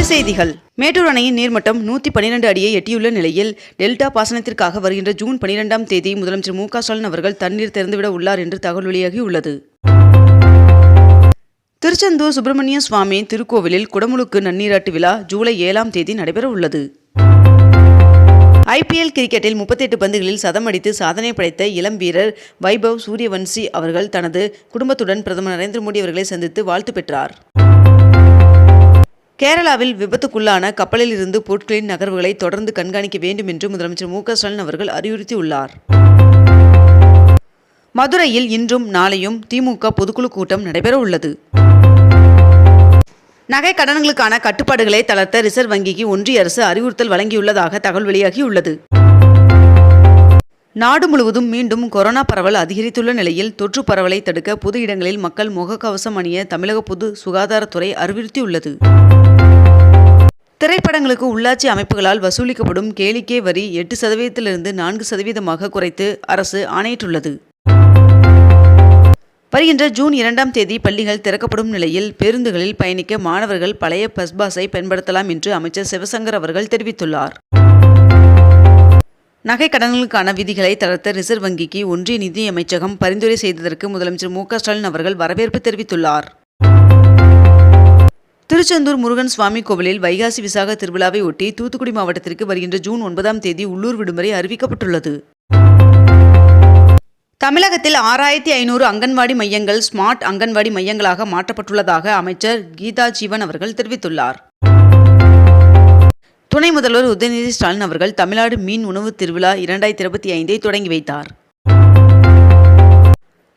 செய்திகள். மேட்டூர் அணையின் நீர்மட்டம் 112 அடியை எட்டியுள்ள நிலையில் டெல்டா பாசனத்திற்காக வருகின்ற ஜூன் 12ஆம் தேதி முதலமைச்சர் மு க ஸ்டாலின் அவர்கள் தண்ணீர் திறந்துவிட உள்ளார் என்று தகவல் வெளியாகியுள்ளது. திருச்செந்தூர் சுப்பிரமணிய சுவாமி திருக்கோவிலில் குடமுழுக்கு நன்னீராட்டு விழா ஜூலை 7ஆம் தேதி நடைபெற உள்ளது. IPL கிரிக்கெட்டில் 38 பந்துகளில் சதம் அடித்து சாதனை படைத்த இளம் வீரர் வைபவ் சூரியவன்சி அவர்கள் தனது குடும்பத்துடன் பிரதமர் நரேந்திர மோடி அவர்களை சந்தித்து வாழ்த்து பெற்றார். கேரளாவில் விபத்துக்குள்ளான கப்பலில் இருந்து பொருட்களின் நகர்வுகளை தொடர்ந்து கண்காணிக்க வேண்டும் என்று முதலமைச்சர் மு க ஸ்டாலின் அவர்கள் அறிவுறுத்தியுள்ளார். மதுரையில் இன்றும் நாளையும் திமுக பொதுக்குழு கூட்டம் நடைபெற உள்ளது. நகை கடன்களுக்கான கட்டுப்பாடுகளை தளர்த்த ரிசர்வ் வங்கிக்கு ஒன்றிய அரசு அறிவுறுத்தல் வழங்கியுள்ளதாக தகவல் வெளியாகியுள்ளது. நாடு முழுவதும் மீண்டும் கொரோனா பரவல் அதிகரித்துள்ள நிலையில் தொற்று பரவலை தடுக்க பொது இடங்களில் மக்கள் முகக்கவசம் அணிய தமிழக பொது சுகாதாரத்துறை அறிவுறுத்தியுள்ளது. திரைப்படங்களுக்கு உள்ளாட்சி அமைப்புகளால் வசூலிக்கப்படும் கேளிக்கை வரி 8%லிருந்து 4% குறைத்து அரசு ஆணையிட்டுள்ளது. வருகின்ற ஜூன் 2ஆம் தேதி பள்ளிகள் திறக்கப்படும் நிலையில் பேருந்துகளில் பயணிக்க மாணவர்கள் பழைய பஸ் பாஸை பயன்படுத்தலாம் என்று அமைச்சர் சிவசங்கர் அவர்கள் தெரிவித்துள்ளார். நகை கடன்களுக்கான விதிகளை தளர்த்த ரிசர்வ் வங்கிக்கு ஒன்றிய நிதி அமைச்சகம் பரிந்துரை செய்ததற்கு முதலமைச்சர் மு க ஸ்டாலின் அவர்கள் வரவேற்பு தெரிவித்துள்ளார். திருச்செந்தூர் முருகன் சுவாமி கோவிலில் வைகாசி விசாக திருவிழாவை ஒட்டி தூத்துக்குடி மாவட்டத்திற்கு வருகின்ற ஜூன் 9ஆம் தேதி உள்ளூர் விடுமுறை அறிவிக்கப்பட்டுள்ளது. தமிழகத்தில் 6500 அங்கன்வாடி மையங்கள் ஸ்மார்ட் அங்கன்வாடி மையங்களாக மாற்றப்பட்டுள்ளதாக அமைச்சர் கீதா ஜீவன் அவர்கள் தெரிவித்துள்ளார். துணை முதல்வர் உதயநிதி ஸ்டாலின் அவர்கள் தமிழ்நாடு மீன் உணவு திருவிழா 2025ஐ தொடங்கி வைத்தார்.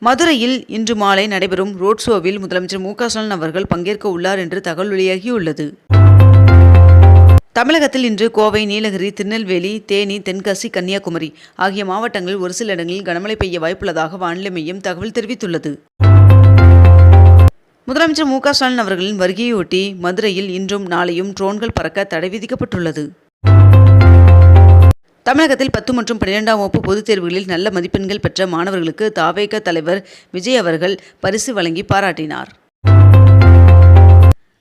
மதுரையில் இன்று மாலை நடைபெறும் ரோட் ஷோவில் முதலமைச்சர் மு க ஸ்டாலின் அவர்கள் பங்கேற்க உள்ளார் என்று தகவல் வெளியாகியுள்ளது. தமிழகத்தில் இன்று கோவை, நீலகிரி, திருநெல்வேலி, தேனி, தென்காசி, கன்னியாகுமரி ஆகிய மாவட்டங்களில் ஒரு சில இடங்களில் கனமழை பெய்ய வாய்ப்புள்ளதாக வானிலை மையம் தகவல் தெரிவித்துள்ளது. முதலமைச்சர் மு க ஸ்டாலின் அவர்களின் வருகையொட்டி மதுரையில் இன்றும் நாளையும் ட்ரோன்கள் பறக்க தடை விதிக்கப்பட்டுள்ளது. தமிழகத்தில் 10 மற்றும் 12ஆம் வகுப்பு பொதுத் தேர்வுகளில் நல்ல மதிப்பெண்கள் பெற்ற மாணவர்களுக்கு தவேக தலைவர் விஜய் அவர்கள் பரிசு வழங்கி பாராட்டினார்.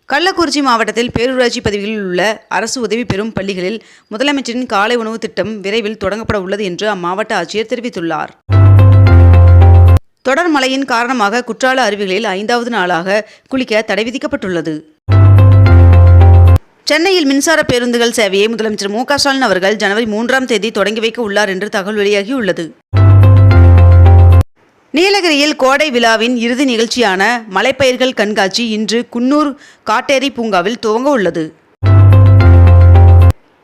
கள்ளக்குறிச்சி மாவட்டத்தில் பேரூராட்சி பதவிகளில் உள்ள அரசு உதவி பெறும் பள்ளிகளில் முதலமைச்சரின் காலை உணவு திட்டம் விரைவில் தொடங்கப்பட உள்ளது என்று அம்மாவட்ட ஆட்சியர் தெரிவித்துள்ளார். தொடர் மழையின் காரணமாக குற்றால அருவிகளில் 5வது நாளாக குளிக்க தடை விதிக்கப்பட்டுள்ளது. சென்னையில் மின்சார பேருந்துகள் சேவையை முதலமைச்சர் மு க ஸ்டாலின் அவர்கள் ஜனவரி 3ஆம் தேதி தொடங்கி வைக்க உள்ளார் என்று தகவல் வெளியாகியுள்ளது. நீலகிரியில் கோடை விழாவின் இறுதி நிகழ்ச்சியான மலைப்பயிர்கள் கண்காட்சி இன்று குன்னூர் காட்டேரி பூங்காவில் துவங்க உள்ளது.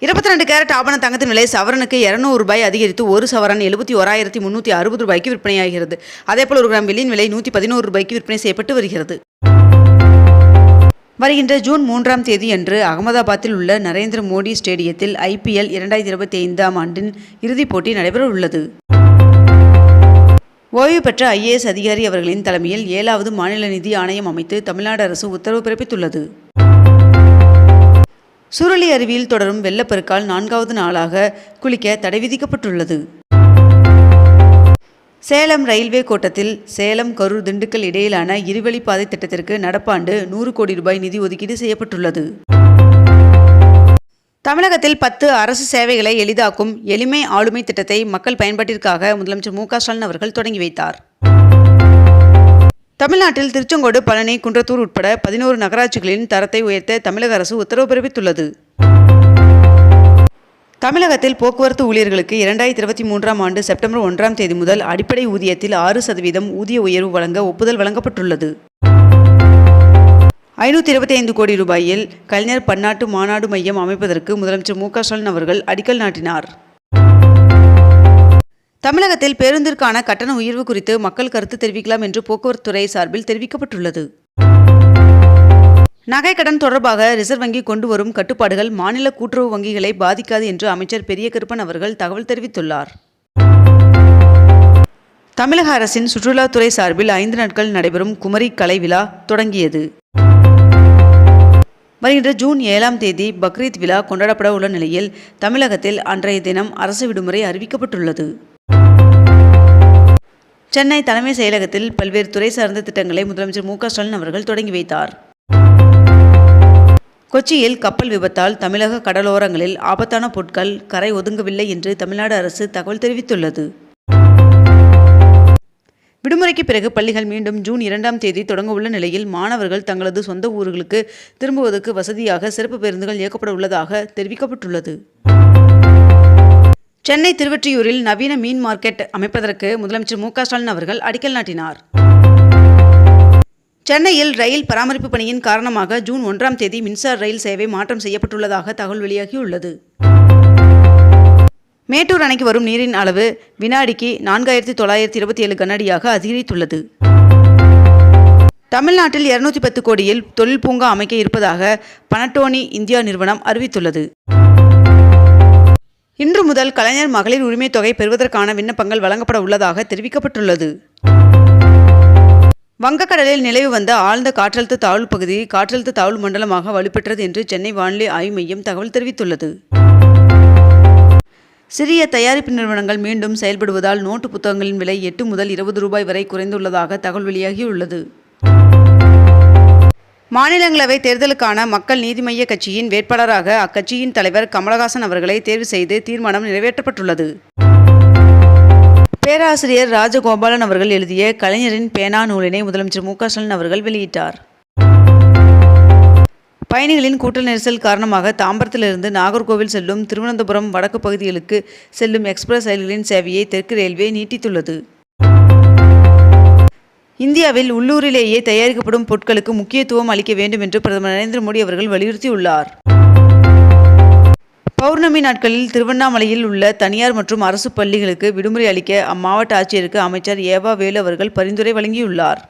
22 கேரட் ஆபண தங்கத்தின் விலை சவரனுக்கு ₹200 அதிகரித்து ஒரு சவரன் 71,360 விற்பனையாகிறது. அதேபோல் 1 கிராம் வெள்ளியின் விலை ₹111 விற்பனை செய்யப்பட்டு வருகிறது. வருகின்ற ஜூன் 3ஆம் தேதி அன்று அகமதாபாத்தில் உள்ள நரேந்திர மோடி ஸ்டேடியத்தில் IPL 2025ஆம் ஆண்டின் இறுதிப் போட்டி நடைபெற உள்ளது. ஓய்வு பெற்ற IAS அதிகாரி அவர்களின் தலைமையில் 7வது மாநில நிதி ஆணையம் அமைத்து தமிழ்நாடு அரசு உத்தரவு பிறப்பித்துள்ளது. சுருளி அருவியில் தொடரும் வெள்ளப்பெருக்கால் 4வது நாளாக குளிக்க தடை விதிக்கப்பட்டுள்ளது. சேலம் ரயில்வே கோட்டத்தில் சேலம், கரூர், திண்டுக்கல் இடையிலான இருவழிப்பாதை திட்டத்திற்கு நடப்பாண்டு ₹100 கோடி நிதி ஒதுக்கீடு செய்யப்பட்டுள்ளது. தமிழகத்தில் 10 அரசு சேவைகளை எளிதாக்கும் எளிமை ஆளுமை திட்டத்தை மக்கள் பயன்பாட்டிற்காக முதலமைச்சர் மு க ஸ்டாலின் அவர்கள் தொடங்கி வைத்தார். தமிழ்நாட்டில் திருச்செங்கோடு, பழனி, குன்றத்தூர் உட்பட 11 நகராட்சிகளின் தரத்தை உயர்த்த தமிழக அரசு உத்தரவு பிறப்பித்துள்ளது. தமிழகத்தில் போக்குவரத்து ஊழியர்களுக்கு 2023ஆம் ஆண்டு செப்டம்பர் 1ஆம் தேதி முதல் அடிப்படை ஊதியத்தில் 6% ஊதிய உயர்வு வழங்க ஒப்புதல் வழங்கப்பட்டுள்ளது. ₹525 கோடி கலைஞர் பன்னாட்டு மாநாடு மையம் அமைப்பதற்கு முதலமைச்சர் மு க ஸ்டாலின் அவர்கள் அடிக்கல் நாட்டினார். தமிழகத்தில் பேருந்திற்கான கட்டண உயர்வு குறித்து மக்கள் கருத்து தெரிவிக்கலாம் என்று போக்குவரத்துறை சார்பில் தெரிவிக்கப்பட்டுள்ளது. நகை கடன் தொடர்பாக ரிசர்வ் வங்கி கொண்டு வரும் கட்டுப்பாடுகள் மாநில கூட்டுறவு வங்கிகளை பாதிக்காது என்று அமைச்சர் பெரிய கருப்பன் அவர்கள் தகவல் தெரிவித்துள்ளார். தமிழக அரசின் சுற்றுலாத்துறை சார்பில் 5 நாட்கள் நடைபெறும் குமரி கலை விழா தொடங்கியது. வருகின்ற ஜூன் 7ஆம் தேதி பக்ரீத் விழா கொண்டாடப்பட உள்ள நிலையில் தமிழகத்தில் அன்றைய தினம் அரசு விடுமுறை அறிவிக்கப்பட்டுள்ளது. சென்னை தலைமை செயலகத்தில் பல்வேறு துறை சார்ந்த திட்டங்களை முதலமைச்சர் மு க ஸ்டாலின் அவர்கள் தொடங்கி வைத்தார். கொச்சியில் கப்பல் விபத்தால் தமிழக கடலோரங்களில் ஆபத்தான பொருட்கள் கரை ஒதுங்கவில்லை என்று தமிழ்நாடு அரசு தகவல் தெரிவித்துள்ளது. விடுமுறைக்கு பிறகு பள்ளிகள் மீண்டும் ஜூன் 2ஆம் தேதி தொடங்க உள்ள நிலையில் மாணவர்கள் தங்களது சொந்த ஊர்களுக்கு திரும்புவதற்கு வசதியாக சிறப்பு பேருந்துகள் இயக்கப்பட உள்ளதாக தெரிவிக்கப்பட்டுள்ளது. சென்னை திருவொற்றியூரில் நவீன மீன் மார்க்கெட் அமைப்பதற்கு முதலமைச்சர் மு.க.ஸ்டாலின் அவர்கள் அடிக்கல் நாட்டினார். சென்னையில் ரயில் பராமரிப்பு பணியின் காரணமாக ஜூன் 1ஆம் தேதி மின்சார ரயில் சேவை மாற்றம் செய்யப்பட்டுள்ளதாக தகவல் வெளியாகியுள்ளது. மேட்டூர் அணைக்கு வரும் நீரின் அளவு வினாடிக்கு 4927 கனஅடியாக அதிகரித்துள்ளது. தமிழ்நாட்டில் 210 கோடியில் தொழில் பூங்கா அமைக்க இருப்பதாக பனட்டோனி இந்தியா நிறுவனம் அறிவித்துள்ளது. இன்று முதல் கலைஞர் மகளிர் உரிமை தொகை பெறுவதற்கான விண்ணப்பங்கள் வழங்கப்பட உள்ளதாக தெரிவிக்கப்பட்டுள்ளது. வங்கக்கடலில் நிலவி வந்த ஆழ்ந்த காற்றழுத்த தாழ்வு பகுதி காற்றழுத்த தாழ்வு மண்டலமாக வலுப்பெற்றது என்று சென்னை வானிலை ஆய்வு மையம் தகவல் தெரிவித்துள்ளது. சிறிய தயாரிப்பு நிறுவனங்கள் மீண்டும் செயல்படுவதால் நோட்டு புத்தகங்களின் விலை 8 முதல் 20 ரூபாய் வரை குறைந்துள்ளதாக தகவல் வெளியாகியுள்ளது. மாநிலங்களவை தேர்தலுக்கான மக்கள் நீதி மய்ய கட்சியின் வேட்பாளராக அக்கட்சியின் தலைவர் கமலஹாசன் அவர்களை தேர்வு செய்து தீர்மானம் நிறைவேற்றப்பட்டுள்ளது. பேராசிரியர் ராஜகோபாலன் அவர்கள் எழுதிய கலைஞரின் பேனா நூலினை முதலமைச்சர் மு.க.ஸ்டாலின் அவர்கள் வெளியிட்டார். பயணிகளின் கூட்ட நெரிசல் காரணமாக தாம்பரத்திலிருந்து நாகர்கோவில் செல்லும் திருவனந்தபுரம் வடக்கு பகுதிகளுக்கு செல்லும் எக்ஸ்பிரஸ் ரயில்களின் சேவையை தெற்கு ரயில்வே நீட்டித்துள்ளது. இந்தியாவில் உள்ளூரிலேயே தயாரிக்கப்படும் பொருட்களுக்கு முக்கியத்துவம் அளிக்க வேண்டும் என்று பிரதமர் நரேந்திர மோடி அவர்கள் வலியுறுத்தியுள்ளார். பௌர்ணமி நாட்களில் திருவண்ணாமலையில் உள்ள தனியார் மற்றும் அரசு பள்ளிகளுக்கு விடுமுறை அளிக்க அம்மாவட்ட ஆட்சியருக்கு அமைச்சர் ஏவா வேலு அவர்கள் பரிந்துரை வழங்கியுள்ளார்.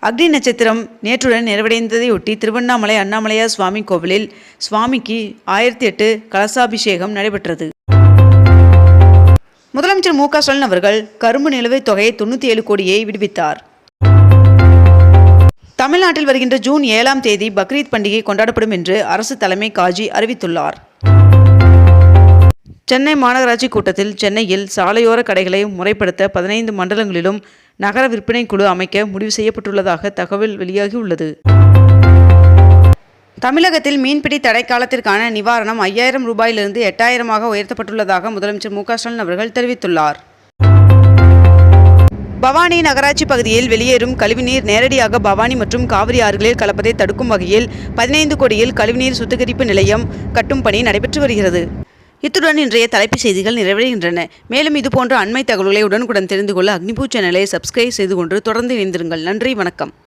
அக்னி நட்சத்திரம் நேற்றுடன் நிறைவடைந்ததையொட்டி திருவண்ணாமலை அண்ணாமலையார் சுவாமி கோவிலில் சுவாமிக்கு 1008 கலசாபிஷேகம் நடைபெற்றது. முதலமைச்சர் மு.க.ஸ்டாலின் அவர்கள் கரும்பு நிலுவைத் தொகை 97 கோடியை விடுவித்தார். தமிழ்நாட்டில் வருகின்ற ஜூன் 7ஆம் தேதி பக்ரீத் பண்டிகை கொண்டாடப்படும் என்று அரசு தலைமை காஜி அறிவித்துள்ளார். சென்னை மாநகராட்சி கூட்டத்தில் சென்னையில் சாலையோர கடைகளை முறைப்படுத்த 15 மண்டலங்களிலும் நகர விற்பனை குழு அமைக்க முடிவு செய்யப்பட்டுள்ளதாக தகவல் வெளியாகியுள்ளது. தமிழகத்தில் மீன்பிடி தடை காலத்திற்கான நிவாரணம் 5000 ரூபாயிலிருந்து 8000ஆக உயர்த்தப்பட்டுள்ளதாக முதலமைச்சர் மு.க.ஸ்டாலின் அவர்கள் தெரிவித்துள்ளார். பவானி நகராட்சி பகுதியில் வெளியேறும் கழிவுநீர் நேரடியாக பவானி மற்றும் காவிரி ஆறுகளில் கலப்பதை தடுக்கும் வகையில் 15 கோடியில் கழிவுநீர் சுத்திகரிப்பு நிலையம் கட்டும் பணி நடைபெற்று வருகிறது. இத்துடன் இன்றைய தலைப்புச் செய்திகள் நிறைவடைகின்றன. மேலும் இதுபோன்ற அண்மை தகவல்களை உடனுக்குடன் தெரிந்து கொள்ள அக்னிபூ சேனலை சப்ஸ்கிரைப் செய்து கொண்டு தொடர்ந்து இணைந்திருங்கள். நன்றி, வணக்கம்.